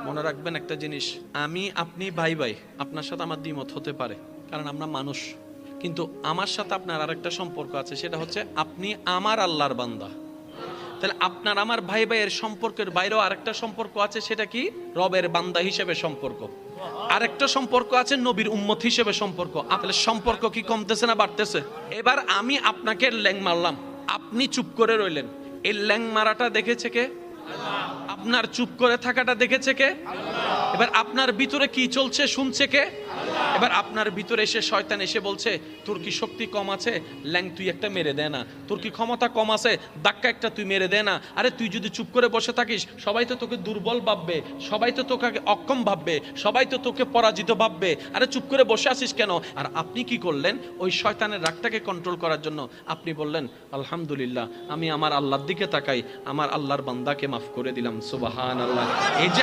মনে রাখবেন একটা জিনিস, আমি আপনি ভাই ভাই, আপনার সাথে আমার দ্বিমত হতে পারে, কারণ আমরা মানুষ। কিন্তু আমার সাথে আপনার আরেকটা সম্পর্ক আছে, সেটা হচ্ছে আপনি আমার আল্লাহর বান্দা। তাহলে আপনার আমার ভাই ভাইয়ের সম্পর্কের বাইরেও আরেকটা সম্পর্ক আছে, সেটা কি? রবের বান্দা হিসেবে সম্পর্ক। আরেকটা সম্পর্ক আছে নবীর উম্মত হিসেবে সম্পর্ক। তাহলে সম্পর্ক কি কমতেছে না বাড়তেছে? এবার আমি আপনাকে ল্যাং মারলাম, আপনি চুপ করে রইলেন। এই ল্যাং মারাটা দেখেছে কে? আপনার চুপ করে থাকাটা দেখেছে কে? এবার আপনার ভিতরে কি চলছে শুনছে কে? এবার আপনার ভিতরে এসে শয়তান এসে বলছে, তোর কি শক্তি কম আছে, ল্যাং তুই একটা মেরে দে না। তোর কি ক্ষমতা কম আছে, ধাক্কা একটা তুই মেরে দে না। আরে তুই যদি চুপ করে বসে থাকিস, সবাই তো তোকে দুর্বল ভাববে, সবাই তো তোকে অক্ষম ভাববে, সবাই তো তোকে পরাজিত ভাববে। আরে চুপ করে বসে আসিস কেন? আর আপনি কি করলেন? ওই শয়তানের রাগটাকে কন্ট্রোল করার জন্য আপনি বললেন, আলহামদুলিল্লাহ, আমি আমার আল্লাহর দিকে তাকাই, আমার আল্লাহর বান্দাকে মাফ করে দিলাম। সুবহানাল্লাহ। এই যে